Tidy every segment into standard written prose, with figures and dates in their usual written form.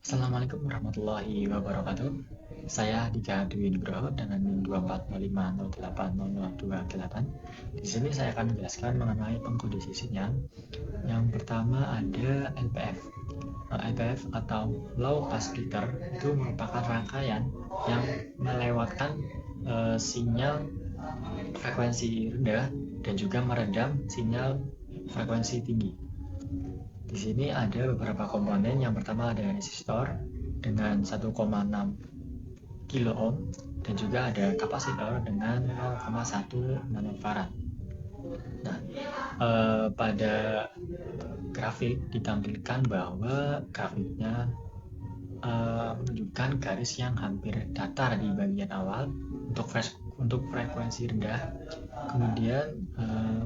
Assalamualaikum warahmatullahi wabarakatuh. Saya Dika Dwi Nugroho dengan NIM 245080028. Di sini saya akan menjelaskan mengenai pengkode sinyal. Yang pertama ada LPF. LPF atau Low Pass Filter itu merupakan rangkaian yang melewatkan sinyal frekuensi rendah dan juga meredam sinyal frekuensi tinggi. Di sini ada beberapa komponen. Yang pertama ada resistor dengan 1,6 kilo ohm dan juga ada kapasitor dengan 0,1 nanofarad. Nah, pada grafik ditampilkan bahwa grafiknya menunjukkan garis yang hampir datar di bagian awal untuk frekuensi rendah. Kemudian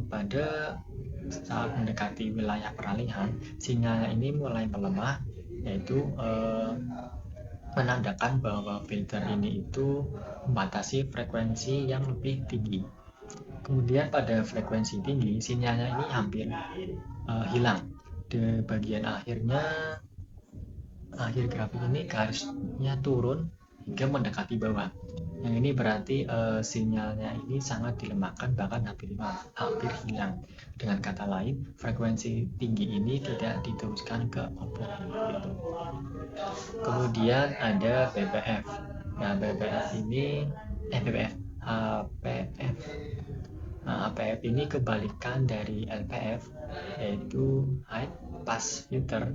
pada saat mendekati wilayah peralihan, sinyalnya ini mulai melemah, yaitu menandakan bahwa filter ini itu membatasi frekuensi yang lebih tinggi. Kemudian pada frekuensi tinggi, sinyalnya ini hampir hilang. Di bagian akhir grafik ini garisnya turun hingga mendekati bawah. Yang ini berarti sinyalnya ini sangat dilemahkan, bahkan hampir hilang. Dengan kata lain, frekuensi tinggi ini tidak diteruskan ke output. Gitu. Kemudian ada BPF. Nah, BPF ini BPF HPF. Nah, HPF ini kebalikan dari LPF, yaitu High Pass Filter,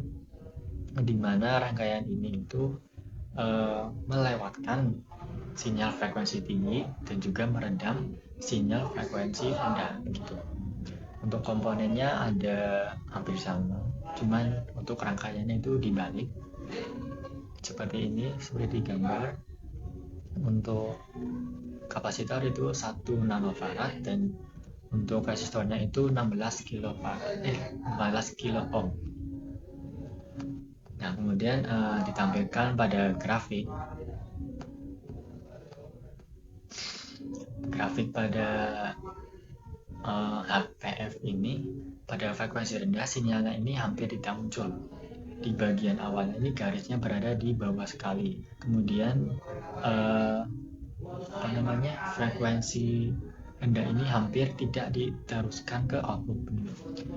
di mana rangkaian ini itu melewatkan sinyal frekuensi tinggi dan juga meredam sinyal frekuensi rendah begitu. Untuk komponennya ada hampir sama, cuman untuk rangkaiannya itu dibalik seperti ini, seperti gambar. Untuk kapasitor itu 1 nanofarad dan untuk resistornya itu 16 kilo ohm. Nah, kemudian ditampilkan pada grafik pada HPF ini. Pada frekuensi rendah, sinyalnya ini hampir tidak muncul. Di bagian awal ini garisnya berada di bawah sekali. Kemudian frekuensi rendah ini hampir tidak diteruskan ke output.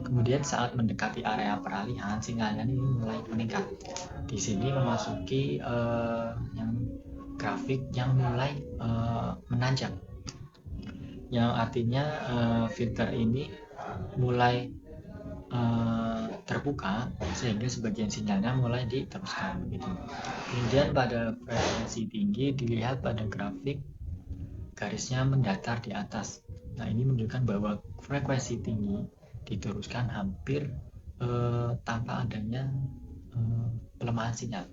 Kemudian saat mendekati area peralihan, sinyalnya ini mulai meningkat. Di sini memasuki yang grafik yang mulai menanjak, yang artinya filter ini mulai terbuka sehingga sebagian sinyalnya mulai diteruskan begitu. Kemudian pada frekuensi tinggi dilihat pada grafik garisnya mendatar di atas. Nah, ini menunjukkan bahwa frekuensi tinggi diteruskan hampir tanpa adanya pelemahan sinyal.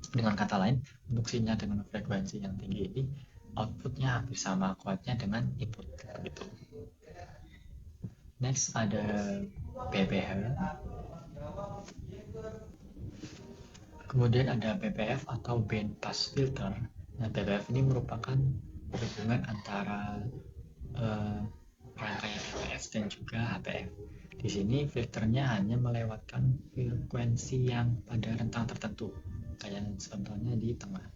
Dengan kata lain, untuk sinyal dengan frekuensi yang tinggi ini outputnya hampir sama kuatnya dengan input begitu. Next ada BPH. Kemudian ada BPF atau Band Pass Filter. Nah, BPF ini merupakan hubungan antara rangkaian LPF dan juga HPF. Di sini filternya hanya melewatkan frekuensi yang pada rentang tertentu, kayak contohnya di tengah.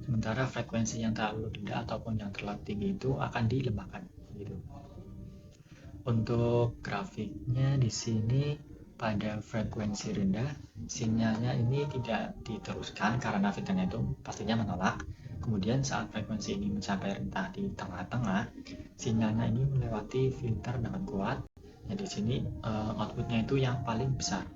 Sementara frekuensi yang terlalu rendah ataupun yang terlalu tinggi itu akan dilemahkan. Gitu. Untuk grafiknya di sini pada frekuensi rendah, sinyalnya ini tidak diteruskan karena filternya itu pastinya menolak. Kemudian saat frekuensi ini mencapai rentang di tengah-tengah, sinyalnya ini melewati filter dengan kuat. Nah, di sini outputnya itu yang paling besar.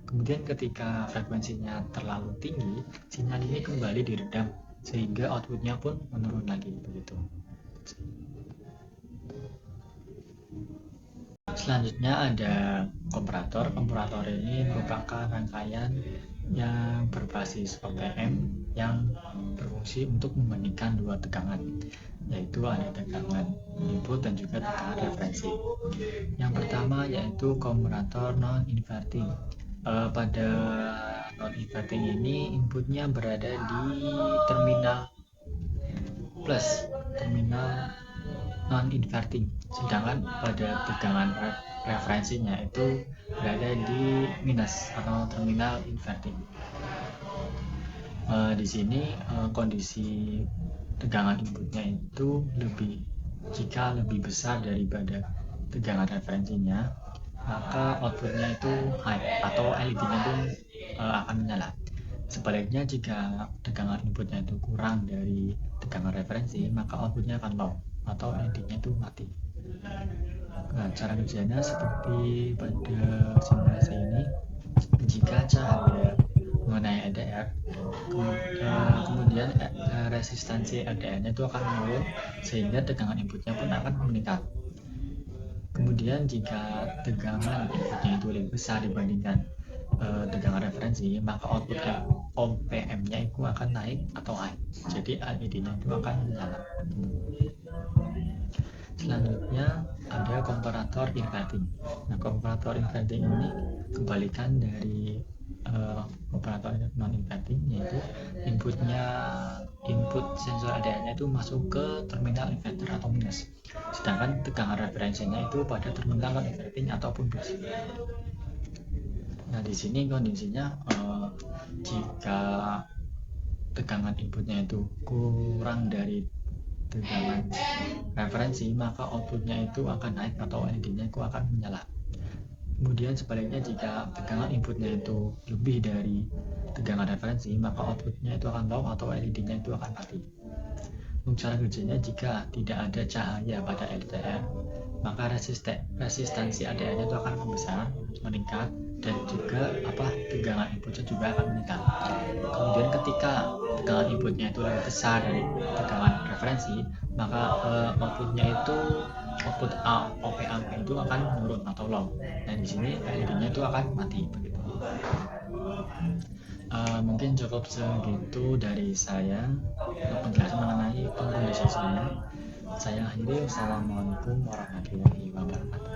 Kemudian ketika frekuensinya terlalu tinggi, sinyal ini kembali diredam sehingga outputnya pun menurun lagi begitu. Selanjutnya ada komparator. Komparator ini merupakan rangkaian yang berbasis OPM yang berfungsi untuk membandingkan dua tegangan, yaitu ada tegangan input dan juga tegangan referensi. Yang pertama yaitu komparator non-inverting. Pada non-inverting ini inputnya berada di terminal plus, terminal non-inverting, sedangkan pada tegangan referensinya itu berada di minus atau terminal inverting. Di sini kondisi tegangan inputnya itu jika lebih besar daripada tegangan referensinya, maka outputnya itu high atau LED-nya itu akan menyala. Sebaliknya, jika tegangan inputnya itu kurang dari tegangan referensi, maka outputnya akan low atau LED-nya itu mati. Nah, cara kerjanya seperti pada simulasi ini. Jika cahaya mengenai LDR, kemudian resistansi LDR-nya itu akan menurun sehingga tegangan inputnya pun akan meningkat. Kemudian jika tegangan inputnya itu lebih besar dibandingkan tegangan referensi, maka outputnya OPM-nya itu akan naik atau high. Jadi LED-nya itu akan menyala. Selanjutnya ada komparator inverting. Nah, komparator inverting ini kebalikan dari komparator non inverting, yaitu input sensor LDR-nya itu masuk ke terminal inverter atau minus, sedangkan tegangan referensinya itu pada terminal non inverting ataupun plus. Nah, di sini kondisinya jika tegangan inputnya itu kurang dari tegangan referensi, maka outputnya itu akan naik atau LED-nya itu akan menyala. Kemudian sebaliknya, jika tegangan inputnya itu lebih dari tegangan referensi, maka outputnya itu akan low atau LED-nya itu akan mati. Untuk cara kerjanya, jika tidak ada cahaya pada LDR, maka resistansi LDR-nya itu akan meningkat, dan juga tegangan inputnya juga akan meningkat. Kemudian ketika tegangan inputnya itu lebih besar dari tegangan referensi, maka output OP-amp itu akan menurun atau low. Dan di sini LED-nya itu akan mati begitu. Mungkin cukup segitu dari saya untuk penjelasan mengenai kondisi saya. Saya akhiri. Wassalamualaikum warahmatullahi wabarakatuh.